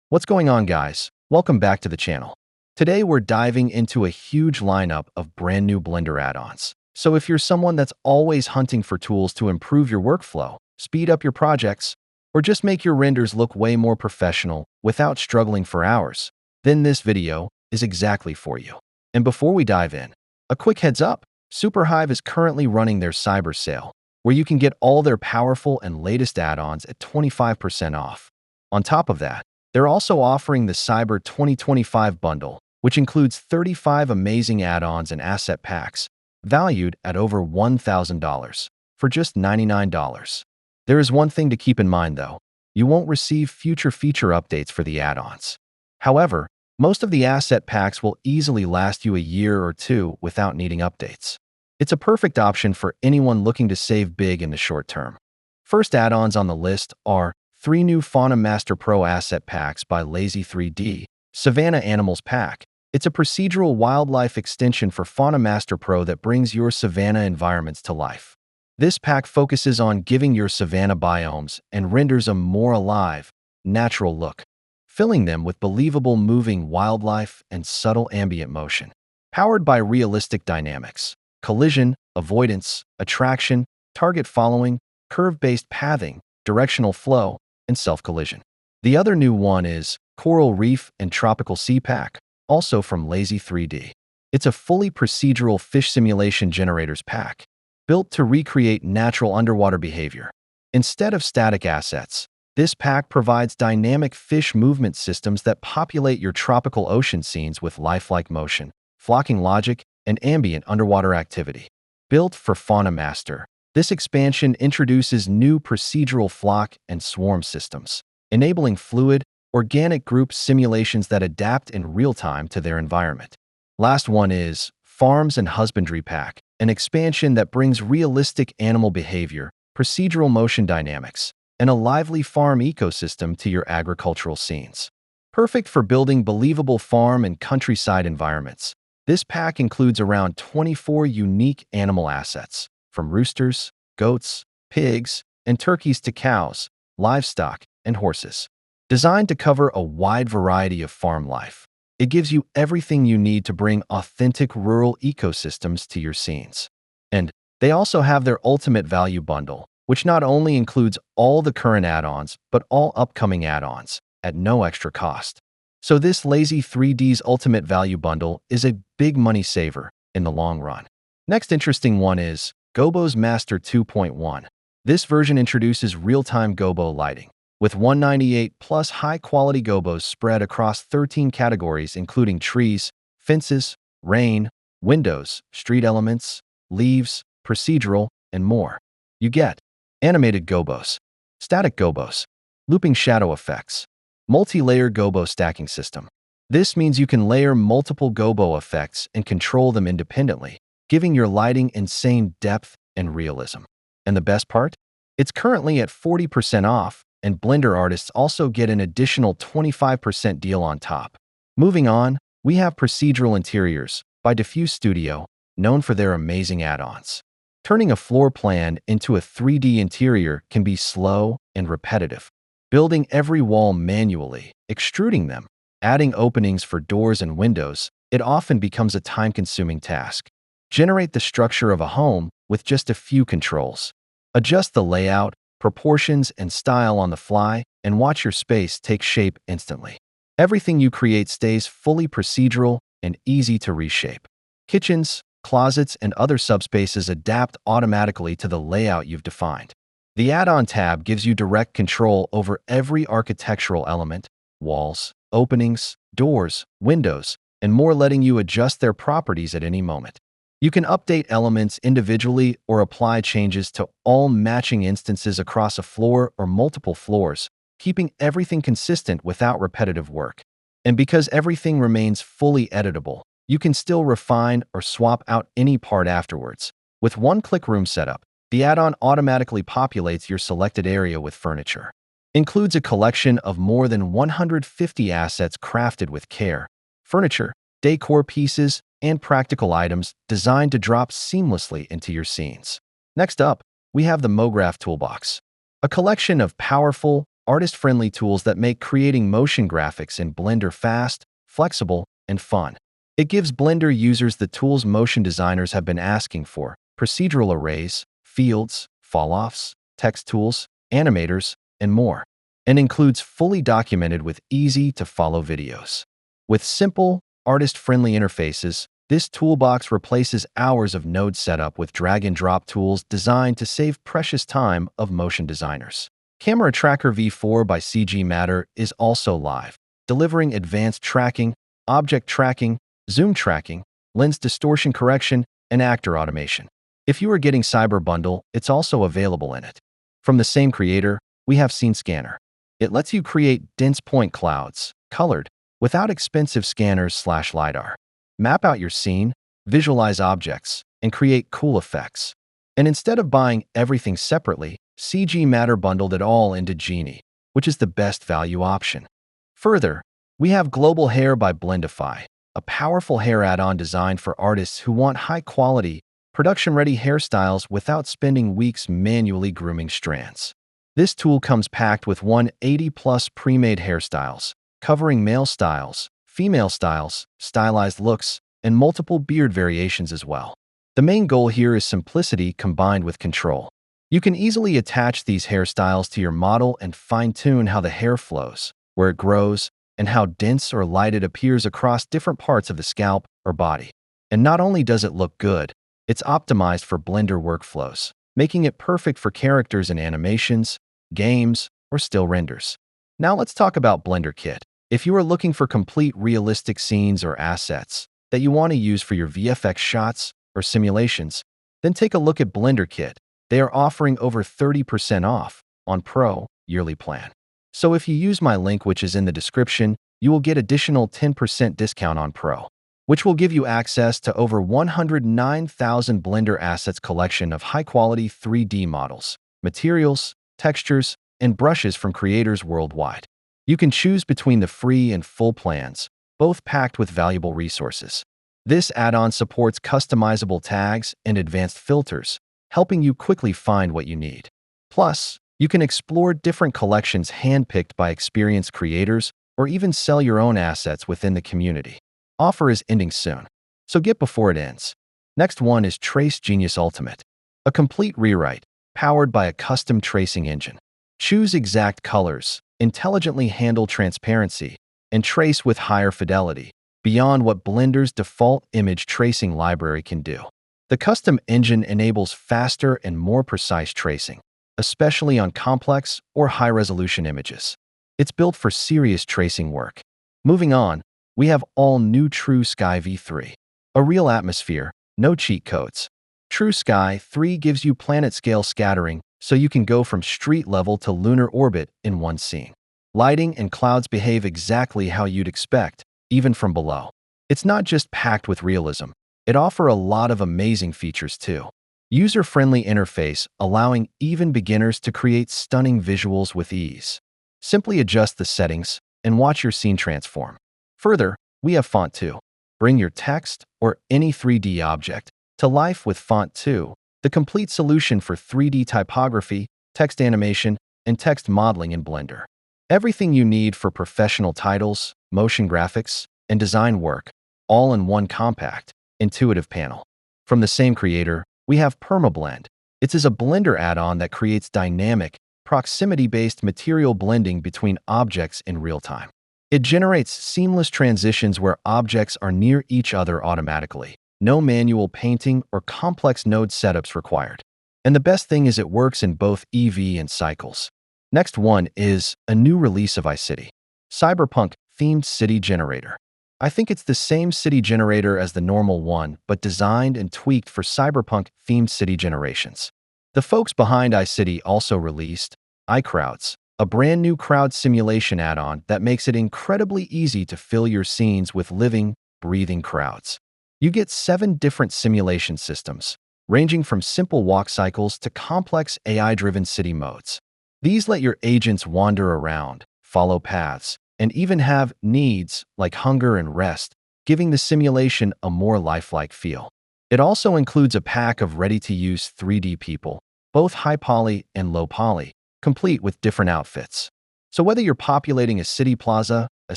What's going on, guys? Welcome back to the channel. Today we're diving into a huge lineup of brand new Blender add-ons. So if you're someone that's always hunting for tools to improve your workflow, speed up your projects, or just make your renders look way more professional without struggling for hours, then this video is exactly for you. And before we dive in, a quick heads up, Superhive is currently running their Cyber Sale, where you can get all their powerful and latest add-ons at 25% off. On top of that, they're also offering the Cyber 2025 bundle, which includes 35 amazing add-ons and asset packs, valued at over $1,000, for just $99. There is one thing to keep in mind, though. You won't receive future feature updates for the add-ons. However, most of the asset packs will easily last you a year or two without needing updates. It's a perfect option for anyone looking to save big in the short term. First add-ons on the list are 3 new Fauna Master Pro asset packs by Lazy 3D. Savannah Animals Pack. It's a procedural wildlife extension for Fauna Master Pro that brings your Savannah environments to life. This pack focuses on giving your Savannah biomes and renders a more alive, natural look, filling them with believable moving wildlife and subtle ambient motion. Powered by realistic dynamics, collision, avoidance, attraction, target following, curve-based pathing, directional flow, and self-collision. The other new one is Coral Reef and Tropical Sea Pack, also from Lazy 3D. It's a fully procedural fish simulation generators pack, built to recreate natural underwater behavior. Instead of static assets, this pack provides dynamic fish movement systems that populate your tropical ocean scenes with lifelike motion, flocking logic, and ambient underwater activity. Built for Fauna Master, this expansion introduces new procedural flock and swarm systems, enabling fluid, organic group simulations that adapt in real time to their environment. Last one is Farms and Husbandry Pack, an expansion that brings realistic animal behavior, procedural motion dynamics, and a lively farm ecosystem to your agricultural scenes. Perfect for building believable farm and countryside environments, this pack includes around 24 unique animal assets, from roosters, goats, pigs, and turkeys to cows, livestock, and horses. Designed to cover a wide variety of farm life, it gives you everything you need to bring authentic rural ecosystems to your scenes. And they also have their Ultimate Value Bundle, which not only includes all the current add-ons, but all upcoming add-ons at no extra cost. So this Lazy 3D's Ultimate Value Bundle is a big money saver in the long run. Next interesting one is Gobos Master 2.1. This version introduces real-time gobo lighting, with 198 plus high-quality gobos spread across 13 categories including trees, fences, rain, windows, street elements, leaves, procedural, and more. You get animated gobos, static gobos, looping shadow effects, multi-layer gobo stacking system. This means you can layer multiple gobo effects and control them independently, giving your lighting insane depth and realism. And the best part? It's currently at 40% off, and Blender artists also get an additional 25% deal on top. Moving on, we have Procedural Interiors by Diffuse Studio, known for their amazing add-ons. Turning a floor plan into a 3D interior can be slow and repetitive. Building every wall manually, extruding them, adding openings for doors and windows, it often becomes a time-consuming task. Generate the structure of a home with just a few controls. Adjust the layout, proportions, and style on the fly, and watch your space take shape instantly. Everything you create stays fully procedural and easy to reshape. Kitchens, closets, and other subspaces adapt automatically to the layout you've defined. The Add-on tab gives you direct control over every architectural element, walls, openings, doors, windows, and more, letting you adjust their properties at any moment. You can update elements individually or apply changes to all matching instances across a floor or multiple floors, keeping everything consistent without repetitive work. And because everything remains fully editable, you can still refine or swap out any part afterwards. With one-click room setup, the add-on automatically populates your selected area with furniture. Includes a collection of more than 150 assets crafted with care, furniture, decor pieces, and practical items designed to drop seamlessly into your scenes. Next up, we have the Mograph Toolbox, a collection of powerful, artist-friendly tools that make creating motion graphics in Blender fast, flexible, and fun. It gives Blender users the tools motion designers have been asking for: procedural arrays, fields, fall-offs, text tools, animators, and more, and includes fully documented with easy-to-follow videos. With simple, artist-friendly interfaces, this toolbox replaces hours of node setup with drag-and-drop tools designed to save precious time of motion designers. Camera Tracker V4 by CG Matter is also live, delivering advanced tracking, object tracking, zoom tracking, lens distortion correction, and actor automation. If you are getting Cyber Bundle, it's also available in it. From the same creator, we have Scene Scanner. It lets you create dense point clouds, colored, without expensive scanners/LiDAR. Map out your scene, visualize objects, and create cool effects. And instead of buying everything separately, CG Matter bundled it all into Genie, which is the best value option. Further, we have Globalhair by Blendify, a powerful hair add-on designed for artists who want high-quality, production-ready hairstyles without spending weeks manually grooming strands. This tool comes packed with 180+ pre-made hairstyles, covering male styles, female styles, stylized looks, and multiple beard variations as well. The main goal here is simplicity combined with control. You can easily attach these hairstyles to your model and fine-tune how the hair flows, where it grows, and how dense or light it appears across different parts of the scalp or body. And not only does it look good, it's optimized for Blender workflows, making it perfect for characters in animations, games, or still renders. Now let's talk about Blender Kit. If you are looking for complete realistic scenes or assets that you want to use for your VFX shots or simulations, then take a look at Blender Kit. They are offering over 30% off on Pro yearly plan. So if you use my link, which is in the description, you will get additional 10% discount on Pro, which will give you access to over 109,000 Blender assets collection of high-quality 3D models, materials, textures, and brushes from creators worldwide. You can choose between the free and full plans, both packed with valuable resources. This add-on supports customizable tags and advanced filters, helping you quickly find what you need. Plus, you can explore different collections handpicked by experienced creators or even sell your own assets within the community. Offer is ending soon, so get before it ends. Next one is Tracegenius Ultimate, a complete rewrite powered by a custom tracing engine. Choose exact colors, intelligently handle transparency, and trace with higher fidelity, beyond what Blender's default image tracing library can do. The custom engine enables faster and more precise tracing, especially on complex or high-resolution images. It's built for serious tracing work. Moving on, we have all new True Sky V3, a real atmosphere, no cheat codes. True Sky 3 gives you planet-scale scattering, so you can go from street level to lunar orbit in one scene. Lighting and clouds behave exactly how you'd expect, even from below. It's not just packed with realism, it offers a lot of amazing features too. User-friendly interface allowing even beginners to create stunning visuals with ease. Simply adjust the settings and watch your scene transform. Further, we have Fontë. Bring your text or any 3D object to life with Fontë, the complete solution for 3D typography, text animation, and text modeling in Blender. Everything you need for professional titles, motion graphics, and design work, all in one compact, intuitive panel. From the same creator, we have Permablend. It is a Blender add-on that creates dynamic, proximity-based material blending between objects in real time. It generates seamless transitions where objects are near each other automatically. No manual painting or complex node setups required. And the best thing is it works in both EV and cycles. Next one is a new release of iCity, Cyberpunk themed city generator. I think it's the same city generator as the normal one, but designed and tweaked for Cyberpunk themed city generations. The folks behind iCity also released iCrowds, a brand new crowd simulation add-on that makes it incredibly easy to fill your scenes with living, breathing crowds. You get 7 different simulation systems, ranging from simple walk cycles to complex AI-driven city modes. These let your agents wander around, follow paths, and even have needs like hunger and rest, giving the simulation a more lifelike feel. It also includes a pack of ready-to-use 3D people, both high poly and low poly, complete with different outfits. So whether you're populating a city plaza, a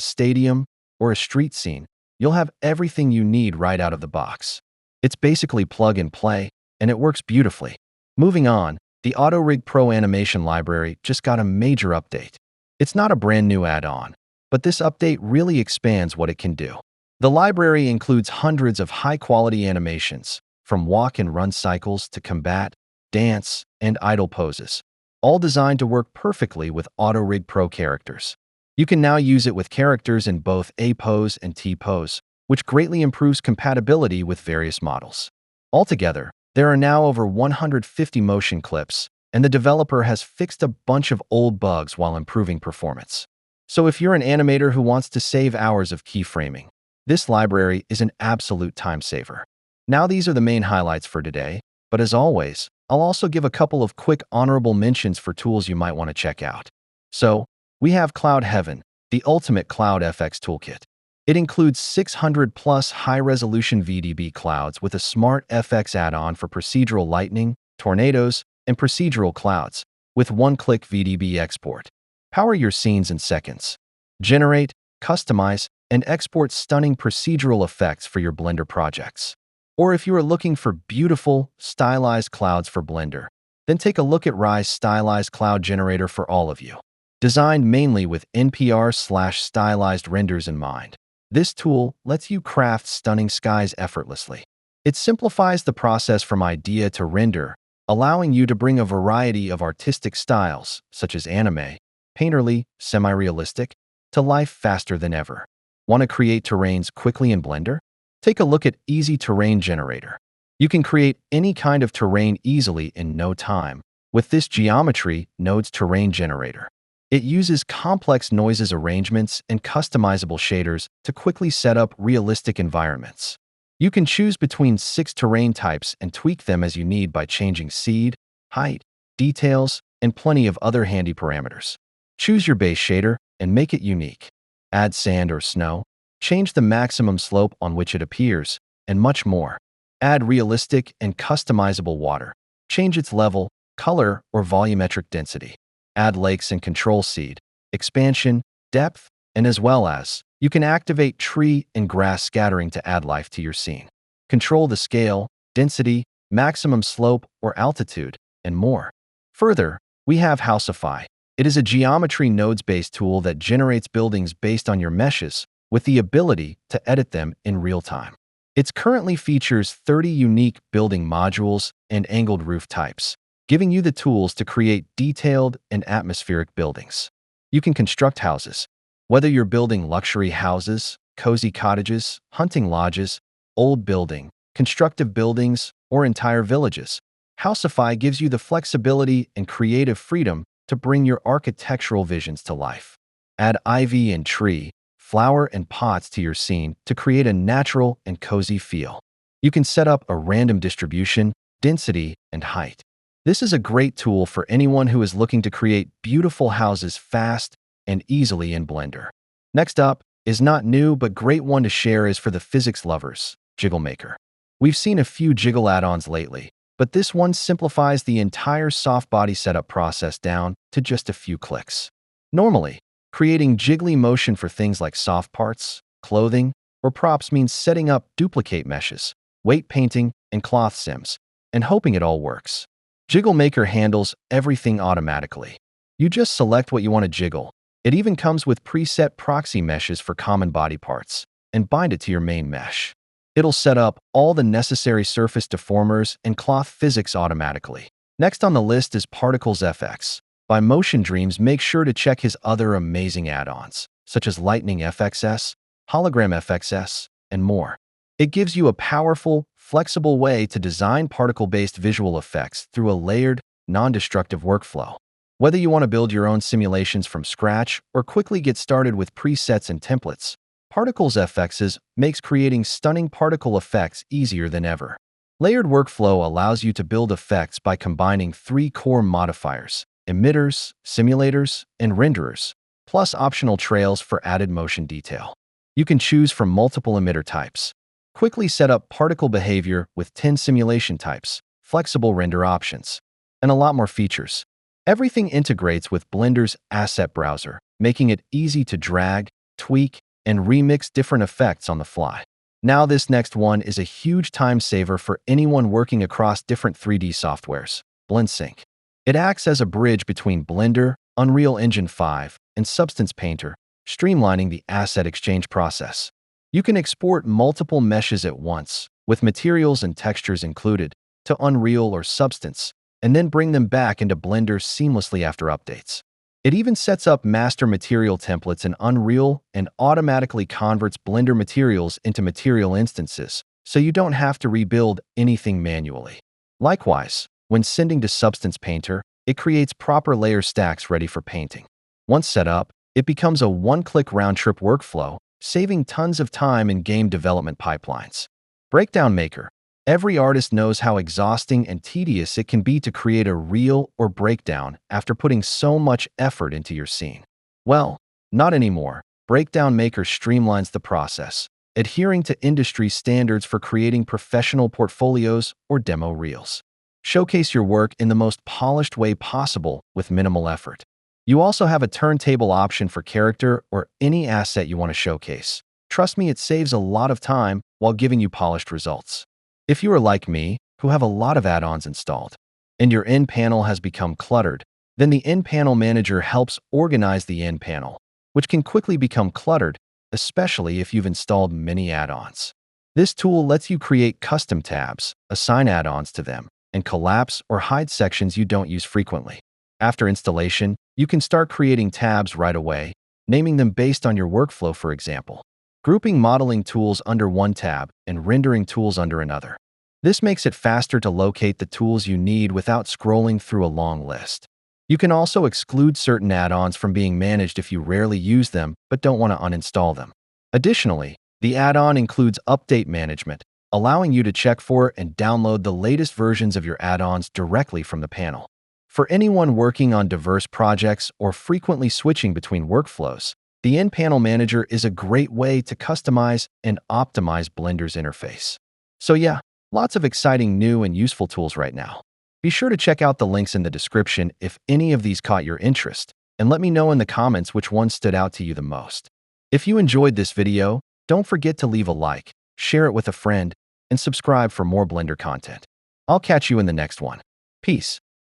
stadium, or a street scene, you'll have everything you need right out of the box. It's basically plug and play, and it works beautifully. Moving on, the AutoRig Pro animation library just got a major update. It's not a brand new add-on, but this update really expands what it can do. The library includes hundreds of high-quality animations, from walk and run cycles to combat, dance, and idle poses, all designed to work perfectly with AutoRig Pro characters. You can now use it with characters in both A pose and T pose, which greatly improves compatibility with various models. Altogether, there are now over 150 motion clips, and the developer has fixed a bunch of old bugs while improving performance. So if you're an animator who wants to save hours of keyframing, this library is an absolute time saver. Now these are the main highlights for today, but as always, I'll also give a couple of quick honorable mentions for tools you might want to check out. So, we have Cloudhaven, the ultimate cloud FX toolkit. It includes 600 plus high-resolution VDB clouds with a smart FX add-on for procedural lightning, tornadoes, and procedural clouds, with one-click VDB export. Power your scenes in seconds. Generate, customize, and export stunning procedural effects for your Blender projects. Or if you are looking for beautiful, stylized clouds for Blender, then take a look at Rise Stylized Cloud Generator for all of you. Designed mainly with NPR/stylized renders in mind, this tool lets you craft stunning skies effortlessly. It simplifies the process from idea to render, allowing you to bring a variety of artistic styles, such as anime, painterly, semi-realistic, to life faster than ever. Want to create terrains quickly in Blender? Take a look at Easy Terrain Generator. You can create any kind of terrain easily in no time with this Geometry Nodes Terrain Generator. It uses complex noises arrangements and customizable shaders to quickly set up realistic environments. You can choose between 6 terrain types and tweak them as you need by changing seed, height, details, and plenty of other handy parameters. Choose your base shader and make it unique. Add sand or snow, change the maximum slope on which it appears, and much more. Add realistic and customizable water. Change its level, color, or volumetric density. Add lakes and control seed, expansion, depth, and as well as, you can activate tree and grass scattering to add life to your scene. Control the scale, density, maximum slope or altitude, and more. Further, we have Housify. It is a geometry nodes-based tool that generates buildings based on your meshes with the ability to edit them in real time. It currently features 30 unique building modules and angled roof types, giving you the tools to create detailed and atmospheric buildings. You can construct houses. Whether you're building luxury houses, cozy cottages, hunting lodges, old building, constructive buildings, or entire villages, Housify gives you the flexibility and creative freedom to bring your architectural visions to life. Add ivy and tree, flower and pots to your scene to create a natural and cozy feel. You can set up a random distribution, density, and height. This is a great tool for anyone who is looking to create beautiful houses fast and easily in Blender. Next up is not new but great one to share is for the physics lovers, Jigglemaker. We've seen a few jiggle add-ons lately, but this one simplifies the entire soft body setup process down to just a few clicks. Normally, creating jiggly motion for things like soft parts, clothing, or props means setting up duplicate meshes, weight painting, and cloth sims, and hoping it all works. Jigglemaker handles everything automatically. You just select what you want to jiggle. It even comes with preset proxy meshes for common body parts, and bind it to your main mesh. It'll set up all the necessary surface deformers and cloth physics automatically. Next on the list is Particles FX. By Motion Dreams, make sure to check his other amazing add-ons, such as Lightning FXS, Hologram FXS, and more. It gives you a powerful, flexible way to design particle-based visual effects through a layered, non-destructive workflow. Whether you want to build your own simulations from scratch or quickly get started with presets and templates, Particles FXs makes creating stunning particle effects easier than ever. Layered workflow allows you to build effects by combining 3 core modifiers: emitters, simulators, and renderers, plus optional trails for added motion detail. You can choose from multiple emitter types. Quickly set up particle behavior with 10 simulation types, flexible render options, and a lot more features. Everything integrates with Blender's asset browser, making it easy to drag, tweak, and remix different effects on the fly. Now this next one is a huge time saver for anyone working across different 3D softwares, Blendsync. It acts as a bridge between Blender, Unreal Engine 5, and Substance Painter, streamlining the asset exchange process. You can export multiple meshes at once, with materials and textures included, to Unreal or Substance, and then bring them back into Blender seamlessly after updates. It even sets up master material templates in Unreal and automatically converts Blender materials into material instances, so you don't have to rebuild anything manually. Likewise, when sending to Substance Painter, it creates proper layer stacks ready for painting. Once set up, it becomes a one-click round-trip workflow, saving tons of time in game development pipelines. Breakdown Maker. Every artist knows how exhausting and tedious it can be to create a reel or breakdown after putting so much effort into your scene. Well, not anymore. Breakdown Maker streamlines the process, adhering to industry standards for creating professional portfolios or demo reels. Showcase your work in the most polished way possible with minimal effort. You also have a turntable option for character or any asset you want to showcase. Trust me, it saves a lot of time while giving you polished results. If you are like me, who have a lot of add-ons installed, and your end panel has become cluttered, then the End Panel Manager helps organize the end panel, which can quickly become cluttered, especially if you've installed many add-ons. This tool lets you create custom tabs, assign add-ons to them, and collapse or hide sections you don't use frequently. After installation, you can start creating tabs right away, naming them based on your workflow, for example, grouping modeling tools under one tab and rendering tools under another. This makes it faster to locate the tools you need without scrolling through a long list. You can also exclude certain add-ons from being managed if you rarely use them but don't want to uninstall them. Additionally, the add-on includes update management, allowing you to check for and download the latest versions of your add-ons directly from the panel. For anyone working on diverse projects or frequently switching between workflows, the End Panel Manager is a great way to customize and optimize Blender's interface. So yeah, lots of exciting new and useful tools right now. Be sure to check out the links in the description if any of these caught your interest, and let me know in the comments which one stood out to you the most. If you enjoyed this video, don't forget to leave a like, share it with a friend, and subscribe for more Blender content. I'll catch you in the next one. Peace.